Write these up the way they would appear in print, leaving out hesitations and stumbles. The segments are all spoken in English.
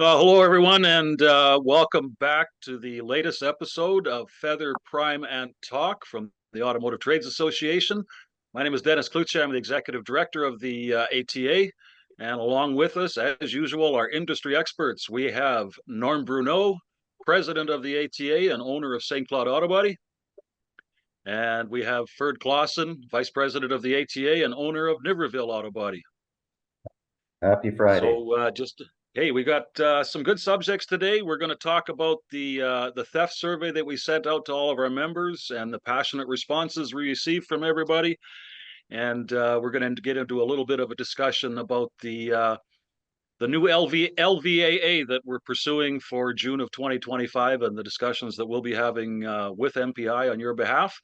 Hello, everyone, and welcome back to the latest episode of Feather, Prime, and Talk from the Automotive Trades Association. My name is Denis Cloutier. I'm the Executive Director of the ATA. And along with us, as usual, our industry experts. We have Norm Bruneau, President of the ATA and owner of St. Cloud Auto Body. And we have Ferd Klassen, Vice President of the ATA and owner of Niverville Auto Body. Happy Friday. So hey, we got some good subjects today. We're going to talk about the theft survey that we sent out to all of our members and the passionate responses we received from everybody. And we're going to get into a little bit of a discussion about the new LVAA that we're pursuing for June of 2025 and the discussions that we'll be having with MPI on your behalf.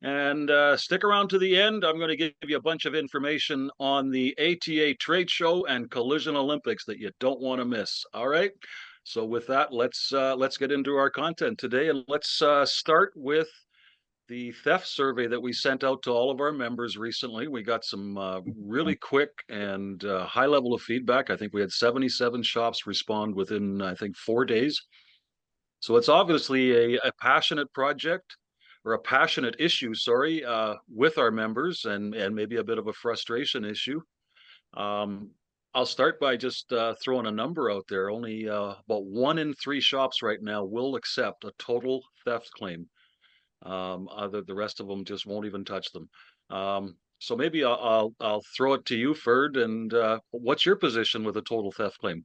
And stick around to the end. I'm going to give you a bunch of information on the ATA Trade Show and Collision Olympics that you don't want to miss. All right. So with that, let's get into our content today, and let's start with the theft survey that we sent out to all of our members recently. We got some really quick and high level of feedback. I think we had 77 shops respond within, I think, 4 days. So it's obviously a passionate project, or a passionate issue, sorry, with our members, and maybe a bit of a frustration issue. I'll start by just throwing a number out there. Only about 1 in 3 shops right now will accept a total theft claim. The rest of them just won't even touch them. So maybe I'll throw it to you, Ferd, and what's your position with a total theft claim?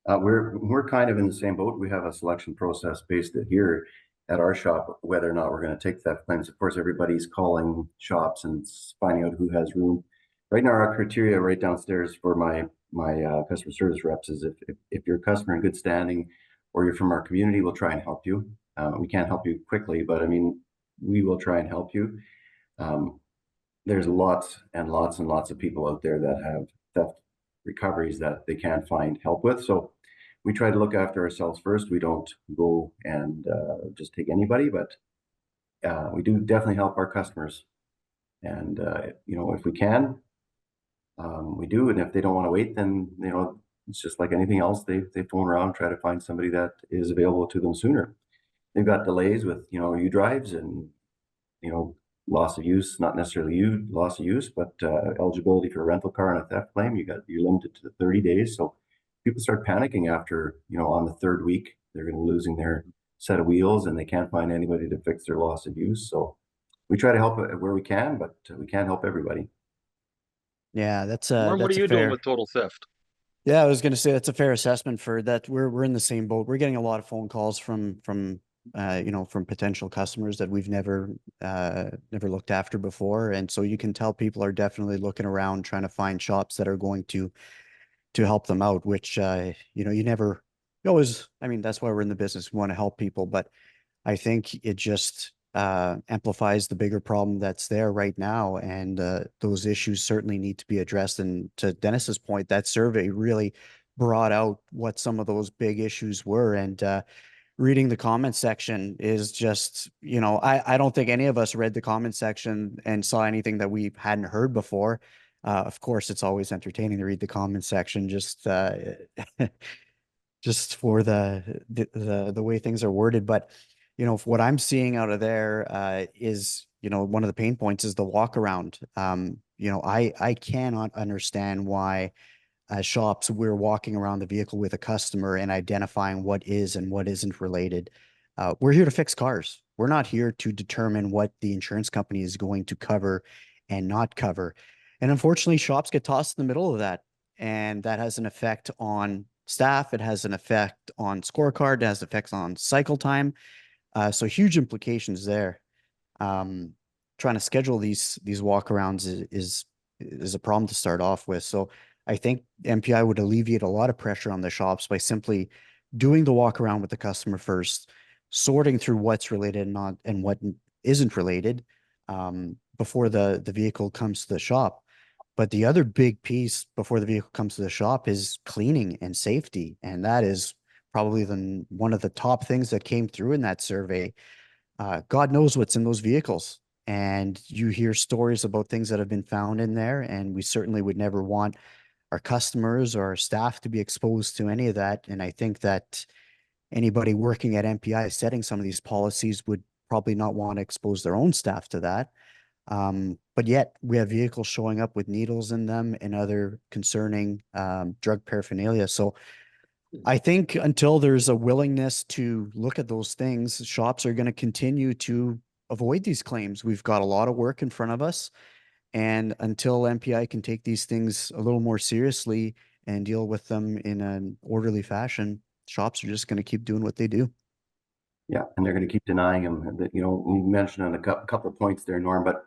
We're kind of in the same boat. We have a selection process based here at our shop, whether or not we're going to take theft claims. Of course, everybody's calling shops and finding out who has room. Right now, our criteria right downstairs for my customer service reps is if you're a customer in good standing or you're from our community, we'll try and help you. We can't help you quickly, but I mean, we will try and help you. There's lots and lots and lots of people out there that have theft recoveries that they can't find help with. So we try to look after ourselves first. We don't go and just take anybody, but we do definitely help our customers. And, if we can, we do. And if they don't want to wait, then, it's just like anything else. They phone around, try to find somebody that is available to them sooner. They've got delays with, U drives and, loss of use, not necessarily loss of use, but eligibility for a rental car and a theft claim. You're limited to 30 days. So people start panicking after, on the 3rd week, they're going to be losing their set of wheels and they can't find anybody to fix their loss of use. So we try to help where we can, but we can't help everybody. Yeah, Norm, what are you doing with total theft? Yeah, I was going to say that's a fair assessment for that. We're in the same boat. We're getting a lot of phone calls from potential customers that we've never looked after before, and so you can tell people are definitely looking around trying to find shops that are going to help them out. Which you always. I mean, that's why we're in the business. We want to help people, but I think it just amplifies the bigger problem that's there right now, and those issues certainly need to be addressed. And to Dennis's point, that survey really brought out what some of those big issues were. And reading the comment section is just, I don't think any of us read the comment section and saw anything that we hadn't heard before. Of course, it's always entertaining to read the comment section, just just for the way things are worded. But what I'm seeing out of there is, one of the pain points is the walk around. I cannot understand why shops, we're walking around the vehicle with a customer and identifying what is and what isn't related. We're here to fix cars. We're not here to determine what the insurance company is going to cover and not cover. And unfortunately, shops get tossed in the middle of that. And that has an effect on staff. It has an effect on scorecard. It has effects on cycle time. So huge implications there. Trying to schedule these walkarounds is a problem to start off with. So I think MPI would alleviate a lot of pressure on the shops by simply doing the walk around with the customer first, sorting through what's related and not and what isn't related before the vehicle comes to the shop. But the other big piece before the vehicle comes to the shop is cleaning and safety. And that is probably one of the top things that came through in that survey. God knows what's in those vehicles. And you hear stories about things that have been found in there. And we certainly would never want our customers or our staff to be exposed to any of that. And I think that anybody working at MPI setting some of these policies would probably not want to expose their own staff to that. But yet we have vehicles showing up with needles in them and other concerning drug paraphernalia. So I think until there's a willingness to look at those things, shops are going to continue to avoid these claims. We've got a lot of work in front of us. And until MPI can take these things a little more seriously and deal with them in an orderly fashion, shops are just going to keep doing what they do. Yeah, and they're going to keep denying them. That, you know, we mentioned on a couple of points there, Norm, but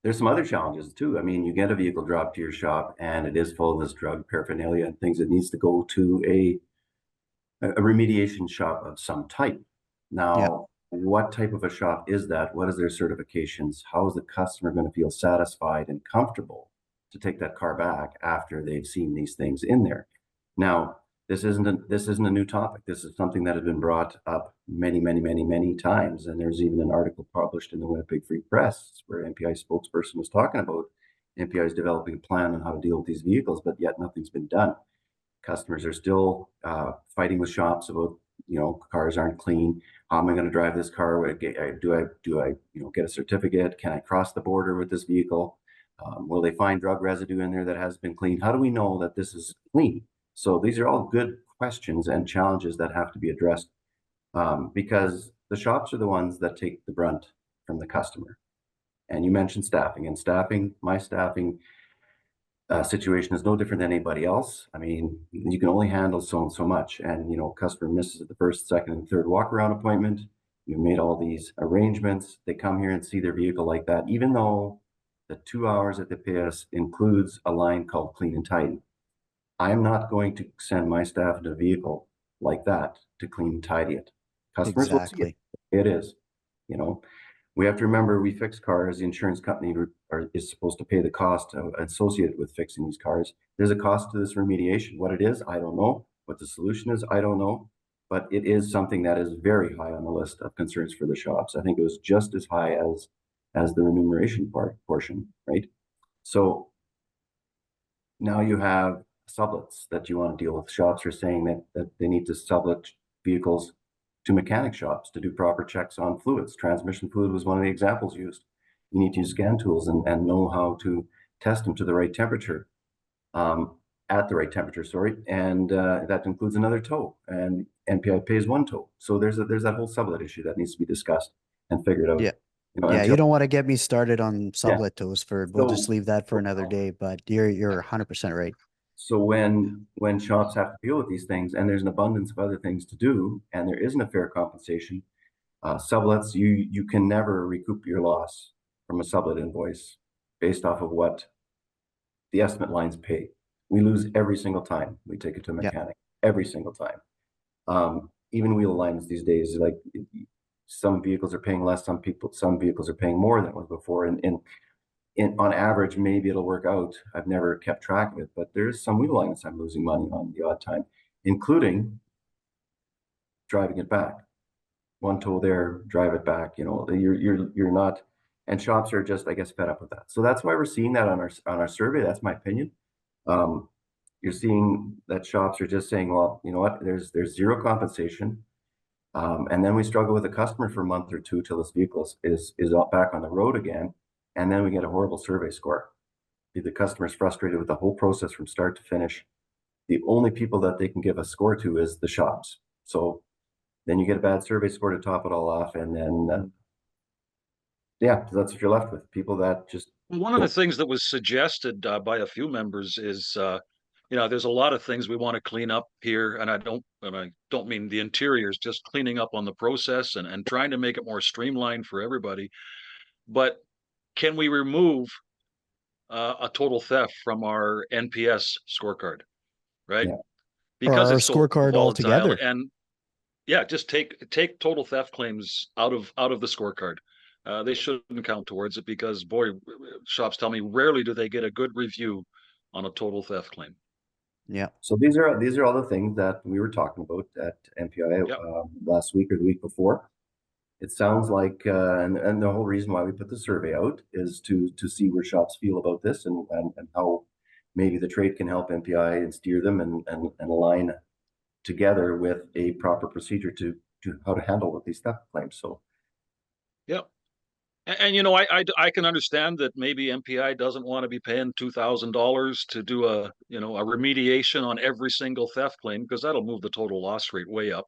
there's some other challenges too. I mean, you get a vehicle dropped to your shop and it is full of this drug paraphernalia and things that needs to go to a remediation shop of some type. Now, what type of a shop is that? What is their certifications? How is the customer going to feel satisfied and comfortable to take that car back after they've seen these things in there? Now, this isn't a new topic. This is something that has been brought up many times. And there's even an article published in the Winnipeg Free Press where MPI spokesperson was talking about MPI is developing a plan on how to deal with these vehicles, but yet nothing's been done. Customers are still fighting with shops about, you know, cars aren't clean. How am I going to drive this car? Do I you know, get a certificate? Can I cross the border with this vehicle? Will they find drug residue in there that has been cleaned? How do we know that this is clean? So these are all good questions and challenges that have to be addressed because the shops are the ones that take the brunt from the customer. And you mentioned staffing, and my staffing situation is no different than anybody else. I mean, you can only handle so much, and you know, customer misses the first, second, and third walk around appointment. You've made all these arrangements. They come here and see their vehicle like that, even though the 2 hours that they pay us includes a line called clean and tidy. I'm not going to send my staff into a vehicle like that to clean and tidy it. Customers will see it. It is, you know. We have to remember we fix cars. The insurance company is supposed to pay the cost associated with fixing these cars. There's a cost to this remediation. What it is, I don't know. What the solution is, I don't know. But it is something that is very high on the list of concerns for the shops. I think it was just as high as the remuneration portion, right? So now you have sublets that you want to deal with. Shops are saying that they need to sublet vehicles to mechanic shops to do proper checks on fluids. Transmission fluid was one of the examples used. You need to use scan tools and know how to test them to the right temperature, at the right temperature, sorry. And that includes another tow, and MPI pays one tow. So there's that whole sublet issue that needs to be discussed and figured out. Yeah. You know, Yeah, you don't want to get me started on sublet tows we'll just leave that for another day, but you're 100% right. So when shops have to deal with these things and there's an abundance of other things to do and there isn't a fair compensation, sublets, you can never recoup your loss from a sublet invoice based off of what the estimate lines pay. We lose every single time we take it to a mechanic, every single time. Even wheel alignments these days, like some vehicles are paying less, some vehicles are paying more than it was before. And on average, maybe it'll work out. I've never kept track of it, but there's some wheel alignments I'm losing money on the odd time, including driving it back. One tow there, drive it back. You know, you're not, and shops are just, I guess, fed up with that. So that's why we're seeing that on our survey. That's my opinion. You're seeing that shops are just saying, well, you know what, there's zero compensation. And then we struggle with the customer for a month or two till this vehicle is back on the road again. And then we get a horrible survey score. The customer's frustrated with the whole process from start to finish. The only people that they can give a score to is the shops. So then you get a bad survey score to top it all off. And then, yeah, that's what you're left with. People that just... One of the things that was suggested by a few members is, you know, there's a lot of things we want to clean up here. And I don't mean the interiors, just cleaning up on the process and trying to make it more streamlined for everybody. But can we remove a total theft from our NPS scorecard, right? Yeah. Because or our it's so scorecard volatile. altogether. And yeah, just take total theft claims out of the scorecard. They shouldn't count towards it because, boy, shops tell me rarely do they get a good review on a total theft claim. Yeah. So these are all the things that we were talking about at MPI last week or the week before. It sounds like, and the whole reason why we put the survey out is to see where shops feel about this and how maybe the trade can help MPI and steer them and align together with a proper procedure to how to handle with these theft claims. So Yeah. And you know, I can understand that maybe MPI doesn't want to be paying $2,000 to do a, you know, a remediation on every single theft claim, because that'll move the total loss rate way up.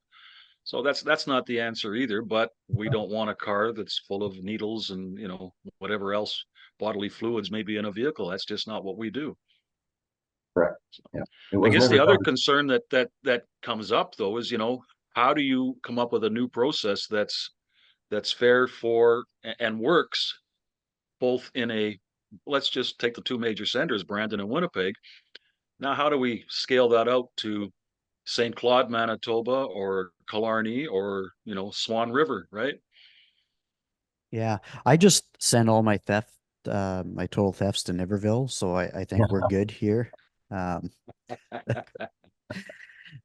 So that's not the answer either, but we don't want a car that's full of needles and, you know, whatever else bodily fluids may be in a vehicle. That's just not what we do. correct. Yeah. It I was guess never the other done. concern that comes up though is, you know, how do you come up with a new process that's fair for and works both in a, let's just take the two major centers, Brandon and Winnipeg. Now, how do we scale that out to St. Claude, Manitoba, or Killarney, or, you know, Swan River, right? Yeah, I just send all my my total thefts to Niverville, so I think we're good here. Um,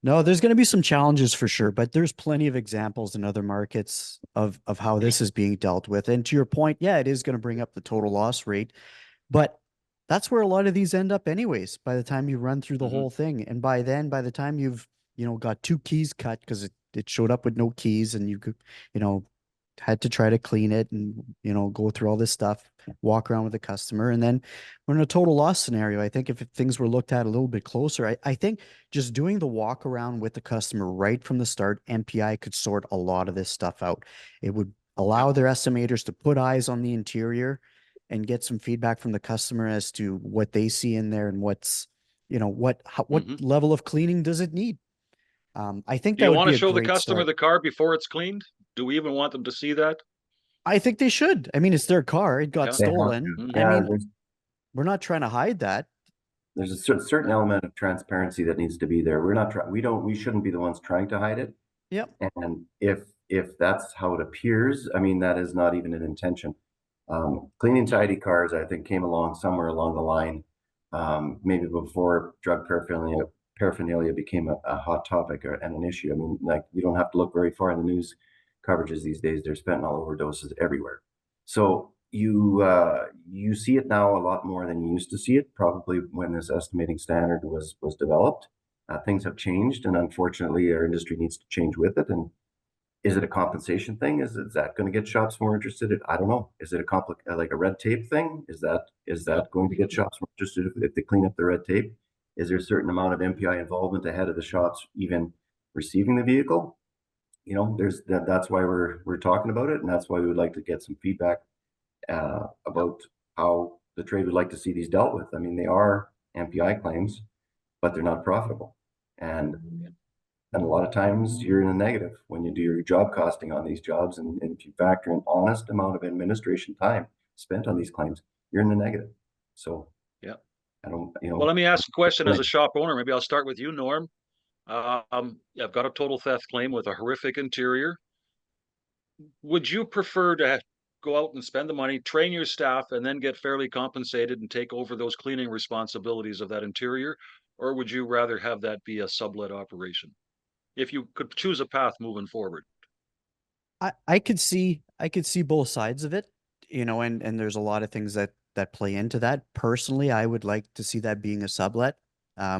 no, there's going to be some challenges for sure, but there's plenty of examples in other markets of how this is being dealt with. And to your point, yeah, it is going to bring up the total loss rate, but that's where a lot of these end up anyways, by the time you run through the Mhm. whole thing. And by then, by the time you've, got two keys cut because it showed up with no keys and you could, you know, had to try to clean it and, go through all this stuff, walk around with the customer. And then we're in a total loss scenario. I think if things were looked at a little bit closer, I think just doing the walk around with the customer right from the start, MPI could sort a lot of this stuff out. It would Yeah. allow their estimators to put eyes on the interior and get some feedback from the customer as to what they see in there and what Mhm. level of cleaning does it need. I think Do that you would want be to a show the great customer start. the car before it's cleaned? Do we even want them to see that? I think they should. I mean, it's their car. It got Yeah. They have stolen. to. I Mhm. Yeah, mean, we're not trying to hide that. there's a certain element of transparency that needs to be there. We're not trying, we shouldn't be the ones trying to hide it. Yep. And if that's how it appears, I mean, that is not even an intention. Clean and tidy cars, I think, came along somewhere along the line, maybe before drug paraphernalia became a hot topic and an issue. I mean, like, you don't have to look very far in the news coverages these days. There's fentanyl overdoses everywhere. So you see it now a lot more than you used to see it, probably when this estimating standard was developed. Things have changed, and unfortunately, our industry needs to change with it. And is it a compensation thing? Is that going to get shops more interested? I don't know. Is it like a red tape thing? Is that Yeah. going to get shops more interested if they clean up the red tape? Is there a certain amount of MPI involvement ahead of the shops even receiving the vehicle? There's that's why we're talking about it, and that's why we would like to get some feedback about how the trade would like to see these dealt with. I mean, they are MPI claims, but they're not profitable. And a lot of times you're in a negative when you do your job costing on these jobs. And if you factor in honest amount of administration time spent on these claims, you're in the negative. So Yeah. I don't, Well, let me ask a question as like, a shop owner. Maybe I'll start with you, Norm. I've got a total theft claim with a horrific interior. Would you prefer to go out and spend the money, train your staff, and then get fairly compensated and take over those cleaning responsibilities of that interior? Or would you rather have that be a sublet operation? If you could choose a path moving forward. I could see both sides of it, and there's a lot of things that play into that. Personally, I would like to see that being a sublet.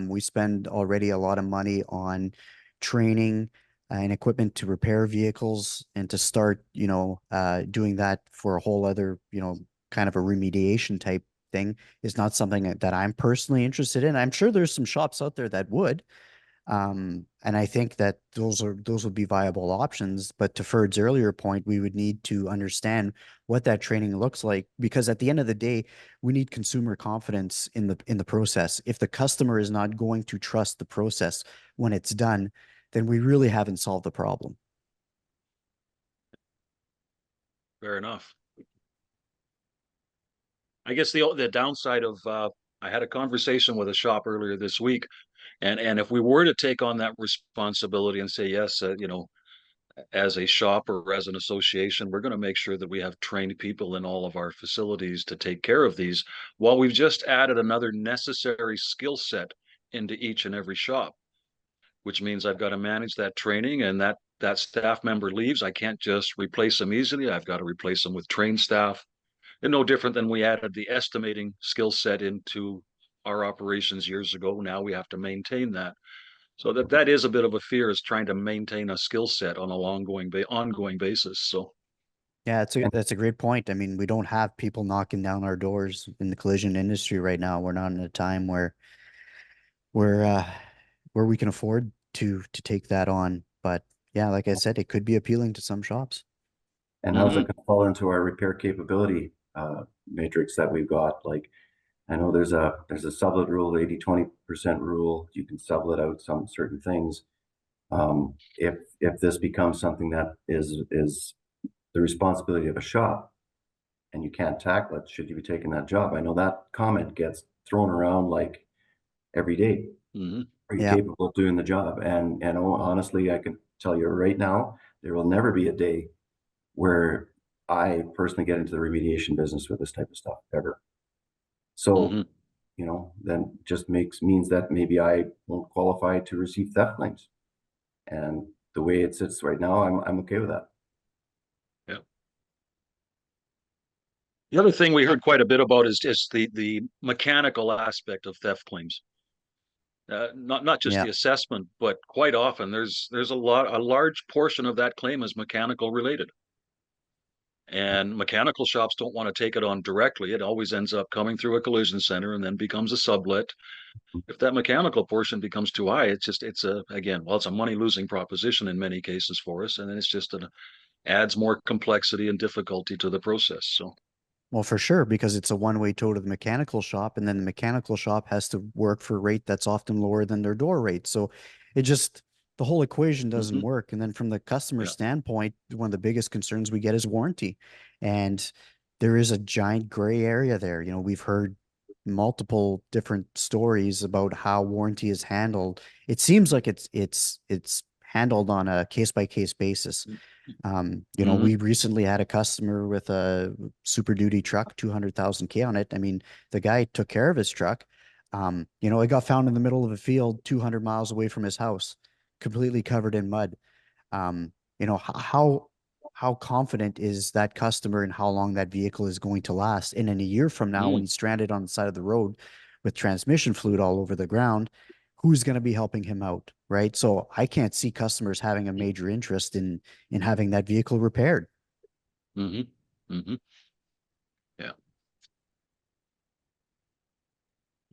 We spend already a lot of money on training and equipment to repair vehicles, and to start, doing that for a whole other, kind of a remediation type thing is not something that I'm personally interested in. I'm sure there's some shops out there that would. And I think that those would be viable options. But to Ferd's earlier point, we would need to understand what that training looks like, because at the end of the day, we need consumer confidence in the process. If the customer is not going to trust the process when it's done, then we really haven't solved the problem. Fair enough. I guess the downside of I had a conversation with a shop earlier this week, and if we were to take on that responsibility and say yes, as a shop or as an association, we're going to make sure that we have trained people in all of our facilities to take care of these. While we've just added another necessary skill set into each and every shop, which means I've got to manage that training, and that staff member leaves. I can't just replace them easily. I've got to replace them with trained staff. And no different than we added the estimating skill set into our operations years ago. Now we have to maintain that. So that is a bit of a fear, is trying to maintain a skill set on a ongoing basis. So Yeah, that's a great point. I mean, we don't have people knocking down our doors in the collision industry right now. We're not in a time where where we can afford to take that on. But yeah, like I said, it could be appealing to some shops. And how's it gonna fall into our repair capability matrix that we've got? Like, I know there's a sublet rule, 80-20% rule. You can sublet out some certain things. If this becomes something that is the responsibility of a shop and you can't tackle it, should you be taking that job? I know that comment gets thrown around like every day. Are you Yeah. capable of doing the job? And honestly, I can tell you right now, there will never be a day where I personally get into the remediation business with this type of stuff ever. So, you know, then just means that maybe I won't qualify to receive theft claims. And the way it sits right now, I'm okay with that. yeah. The other thing we heard quite a bit about is just the mechanical aspect of theft claims. Not just Yeah. the assessment, but quite often there's a large portion of that claim is mechanical related. And mechanical shops don't want to take it on directly. It always ends up coming through a collision center and then becomes a sublet. If that mechanical portion becomes too high, it's a money losing proposition in many cases for us. And then it's just adds more complexity and difficulty to the process. So, Well, for sure, because it's a one-way tow to the mechanical shop, and then the mechanical shop has to work for a rate that's often lower than their door rate. So it just, the whole equation doesn't work. And then from the customer yeah. standpoint, one of the biggest concerns we get is warranty. And there is a giant gray area there. You know, we've heard multiple different stories about how warranty is handled. It seems like it's handled on a case-by-case basis. You know, we recently had a customer with a Super Duty truck, 200,000 K on it. I mean, the guy took care of his truck. You know, it got found in the middle of a field 200 miles away from his house, completely covered in mud. You know, how confident is that customer in how long that vehicle is going to last? And in a year from now, when he's stranded on the side of the road with transmission fluid all over the ground, who's going to be helping him out, right? So I can't see customers having a major interest in having that vehicle repaired. Yeah.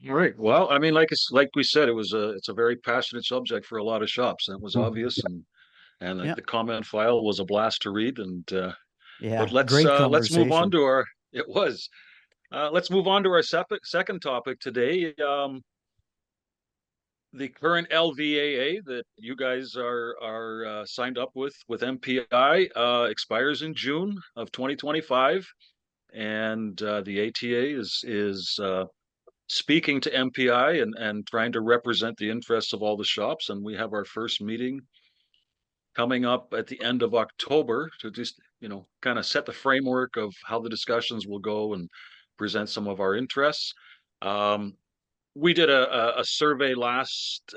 All right. Well, I mean, like we said, it's a very passionate subject for a lot of shops, and it was obvious, and Yeah. the comment file was a blast to read. And but Yeah. let's Great let's move on conversation. to our. It was. Let's move on to our second topic today. The current LVAA that you guys are signed up with MPI expires in June of 2025, and the ATA is speaking to MPI and trying to represent the interests of all the shops. And we have our first meeting coming up at the end of October to just, kind of set the framework of how the discussions will go and present some of our interests. We did a survey last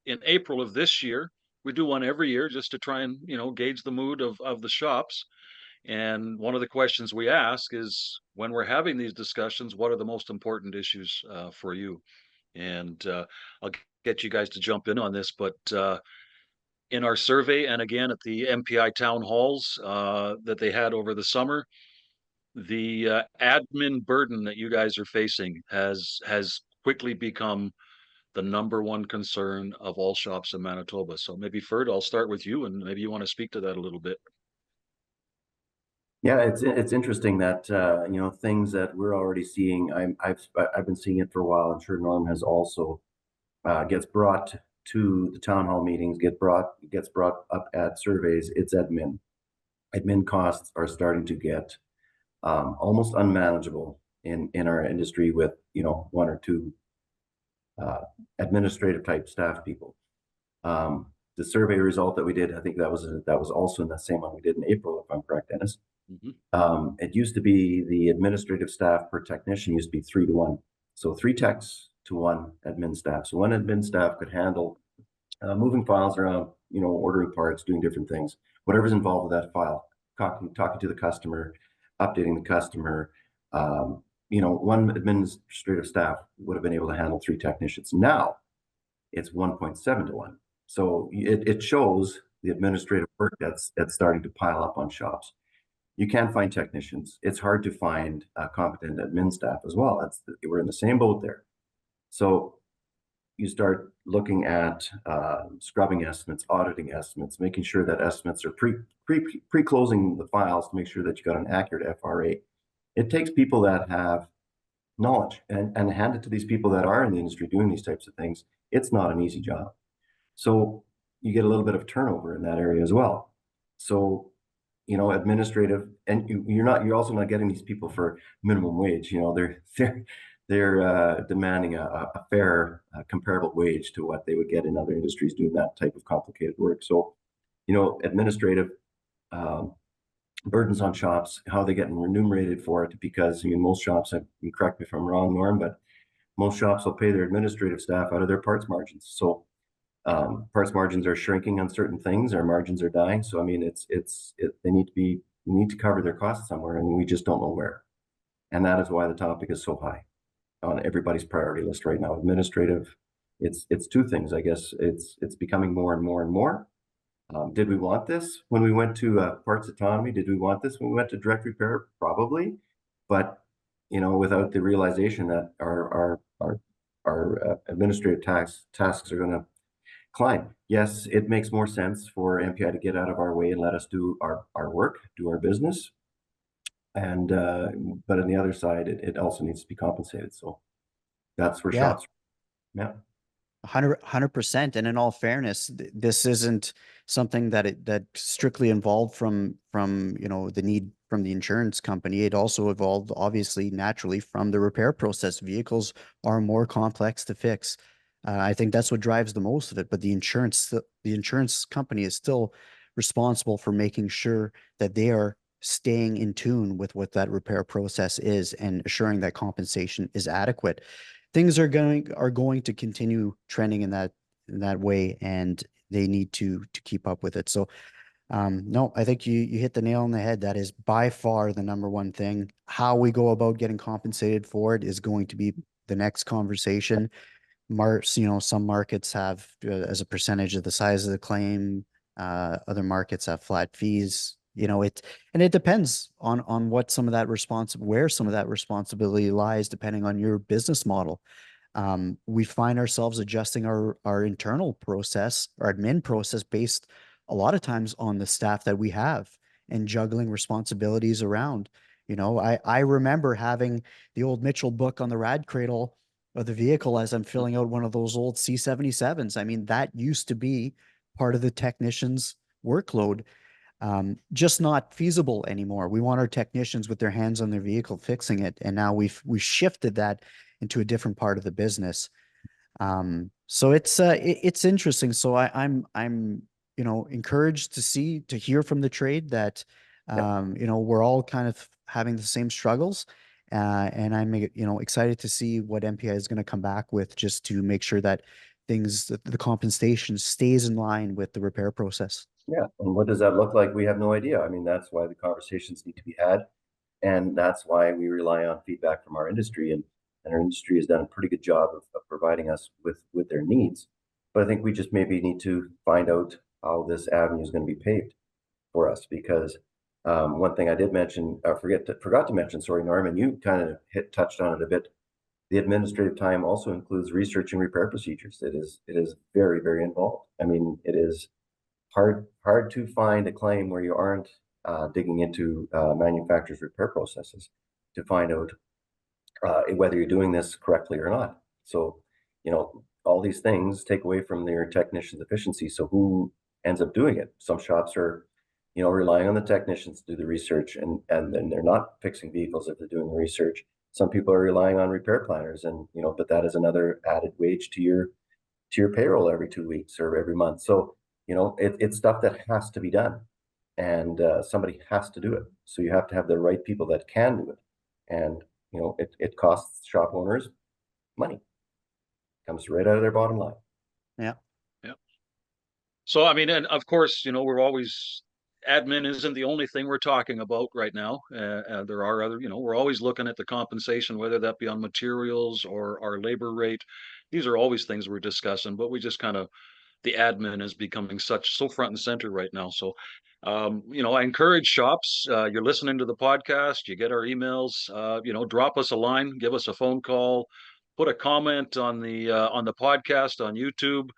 in April of this year. We do one every year just to try and, gauge the mood of the shops. And one of the questions we ask is, when we're having these discussions, what are the most important issues for you? And I'll get you guys to jump in on this, but in our survey, and again at the MPI town halls that they had over the summer, the admin burden that you guys are facing has quickly become the number one concern of all shops in Manitoba. So maybe Ferd, I'll start with you, and maybe you want to speak to that a little bit. Yeah, it's interesting that things that we're already seeing. I've been seeing it for a while. I'm sure Norm has also. Gets brought to the town hall meetings, gets brought up at surveys. It's admin. Admin costs are starting to get almost unmanageable in our industry with one or two administrative type staff people. The survey result that we did, I think that was also in the same one we did in April, if I'm correct, Dennis. It used to be the administrative staff per technician used to be 3 to 1. So 3 techs to 1 admin staff. So 1 admin staff could handle moving files around, ordering parts, doing different things, whatever's involved with that file, talking to the customer, updating the customer, one administrative staff would have been able to handle 3 technicians. Now it's 1.7 to 1. So it shows the administrative work that's starting to pile up on shops. You can find technicians. It's hard to find competent admin staff as well. We're in the same boat there. So you start looking at scrubbing estimates, auditing estimates, making sure that estimates are pre-closing the files to make sure that you got an accurate FRA. It takes people that have knowledge and hand it to these people that are in the industry doing these types of things. It's not an easy job. So you get a little bit of turnover in that area as well. So, administrative, and you're also not getting these people for minimum wage. They're demanding a fair, comparable wage to what they would get in other industries doing that type of complicated work. So, administrative burdens on shops, how they get remunerated for it, because most shops, you correct me if I'm wrong, Norm, but most shops will pay their administrative staff out of their parts margins. So parts margins are shrinking on certain things, our margins are dying. So they need to cover their costs somewhere, and we just don't know where. And that is why the topic is so high on everybody's priority list right now. Administrative, it's 2 things, I guess. It's becoming more and more and more. Did we want this when we went to parts autonomy? Did we want this when we went to direct repair? Probably, but without the realization that our administrative tasks are going to climb. Yes, it makes more sense for MPI to get out of our way and let us do our work, do our business. And but on the other side, it also needs to be compensated. So that's where shops. Yeah. 100%. And in all fairness, this isn't something that strictly involved from the need from the insurance company. It also evolved, obviously, naturally from the repair process. Vehicles are more complex to fix. I think that's what drives the most of it. But the insurance company is still responsible for making sure that they are staying in tune with what that repair process is and assuring that compensation is adequate. Things are going to continue trending in that way, and they need to keep up with it. So no, I think you hit the nail on the head. That is by far the number one thing. How we go about getting compensated for it is going to be the next conversation. Some markets have as a percentage of the size of the claim. Other markets have flat fees. It depends on what some of that where some of that responsibility lies, depending on your business model. We find ourselves adjusting our internal process, our admin process, based a lot of times on the staff that we have and juggling responsibilities around. I remember having the old Mitchell book on the rad cradle of the vehicle as I'm filling out one of those old C77s. I mean, that used to be part of the technician's workload. Just not feasible anymore. We want our technicians with their hands on their vehicle fixing it, and now we've shifted that into a different part of the business. So it's interesting. So I'm encouraged to hear from the trade that we're all kind of having the same struggles, and I'm excited to see what MPI is going to come back with, just to make sure that the compensation stays in line with the repair process. Yeah. And what does that look like? We have no idea. I mean, that's why the conversations need to be had. And that's why we rely on feedback from our industry. And our industry has done a pretty good job of providing us with their needs. But I think we just maybe need to find out how this avenue is going to be paved for us. Because one thing I did mention, forgot to mention, sorry, Norman, you kind of touched on it a bit. The administrative time also includes research and repair procedures. It is very, very involved. I mean, it is hard to find a claim where you aren't digging into manufacturers' repair processes to find out whether you're doing this correctly or not. So, all these things take away from their technicians' efficiency. So who ends up doing it? Some shops are, relying on the technicians to do the research, and then they're not fixing vehicles if they're doing the research. Some people are relying on repair planners, and but that is another added wage to your payroll every 2 weeks or every month. So it's stuff that has to be done, and somebody has to do it. So you have to have the right people that can do it. And, it costs shop owners money. Comes right out of their bottom line. Yeah. Yeah. So, I mean, and of course, we're always admin isn't the only thing we're talking about right now. There are other, we're always looking at the compensation, whether that be on materials or our labor rate. These are always things we're discussing, but we just kind of, the admin is becoming so front and center right now. So, I encourage shops. You're listening to the podcast, you get our emails. Drop us a line, give us a phone call, put a comment on the podcast on YouTube,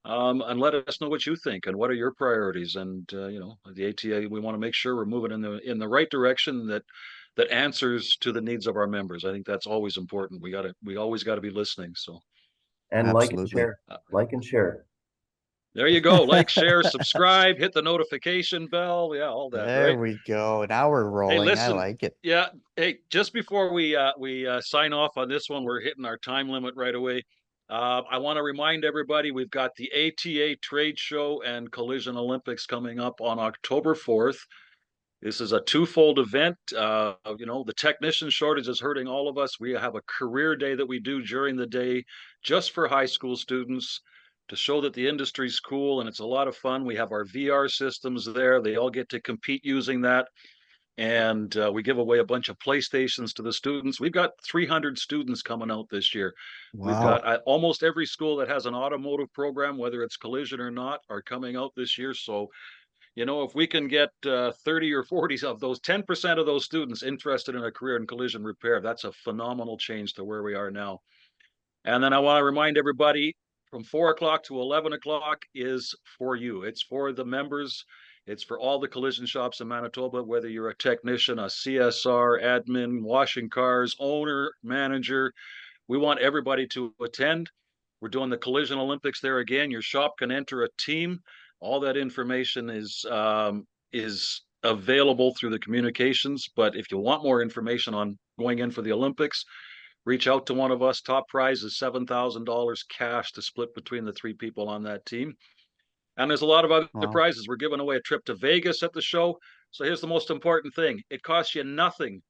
and let us know what you think and what are your priorities. And the ATA, we want to make sure we're moving in the right direction that answers to the needs of our members. I think that's always important. We always got to be listening. So, And like and Absolutely. share, like and share. there you go. Like, share, subscribe, hit the notification bell. Yeah, all that, There right? we go. Now we're Hey, rolling. I listen. like it. Yeah. Hey, just before we sign off on this one, we're hitting our time limit right away. I want to remind everybody we've got the ATA Trade Show and Collision Olympics coming up on October 4th. This is a twofold event. The technician shortage is hurting all of us. We have a career day that we do during the day just for high school students to show that the industry's cool and it's a lot of fun. We have our VR systems there. They all get to compete using that. And we give away a bunch of PlayStations to the students. We've got 300 students coming out this year. We've Wow. got almost every school that has an automotive program, whether it's collision or not, are coming out this year. So if we can get 30 or 40 of those, 10% of those students interested in a career in collision repair, that's a phenomenal change to where we are now. And then I want to remind everybody from 4 o'clock to 11 o'clock is for you. It's for the members. It's for all the collision shops in Manitoba, whether you're a technician, a CSR, admin, washing cars, owner, manager. We want everybody to attend. We're doing the Collision Olympics there again. Your shop can enter a team. All that information is available through the communications. But if you want more information on going in for the Olympics, reach out to one of us. Top prize is $7,000 cash to split between the three people on that team. And there's a lot of other Wow. prizes. We're giving away a trip to Vegas at the show. So here's the most important thing. It costs you nothing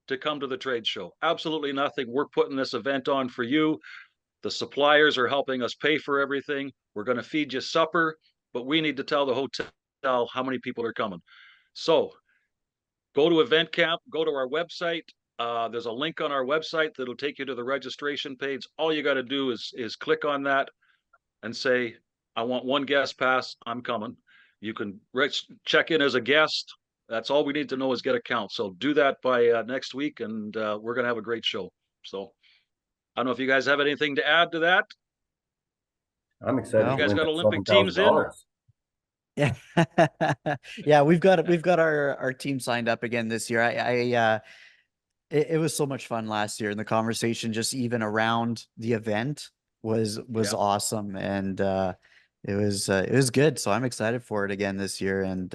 to come to the trade show. Absolutely nothing. We're putting this event on for you. The suppliers are helping us pay for everything. We're going to feed you supper, but we need to tell the hotel how many people are coming. So go to Event Camp, go to our website. There's a link on our website that'll take you to the registration page. All you got to do is click on that and say, I want one guest pass. I'm coming. You can check in as a guest. That's all we need to know is get a count. So do that by next week, and we're going to have a great show. So I don't know if you guys have anything to add to that. I'm excited No. You to guys win got that Olympic teams in? $7,000. Yeah. Yeah, we've got our team signed up again this year. It was so much fun last year, and the conversation just even around the event was Yeah. awesome, and it was good. So I'm excited for it again this year, and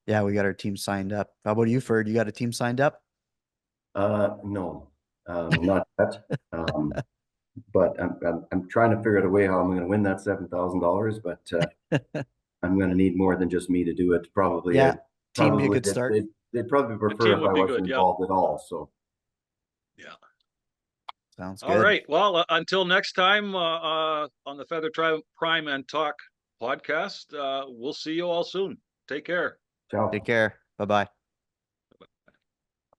yeah, we got our team signed up. How about you, Ferd? You got a team signed up? No, not yet. But I'm trying to figure out a way how I'm going to win that $7,000. But I'm going to need more than just me to do it. Probably, Yeah, team be a probably good start. they'd probably A prefer team if would I be wasn't good. Yeah. involved at all. So Yeah. Sounds All good. right. Well, until next time on the Feather Prime and Talk podcast, we'll see you all soon. Take care. ciao. Take care. Bye-bye.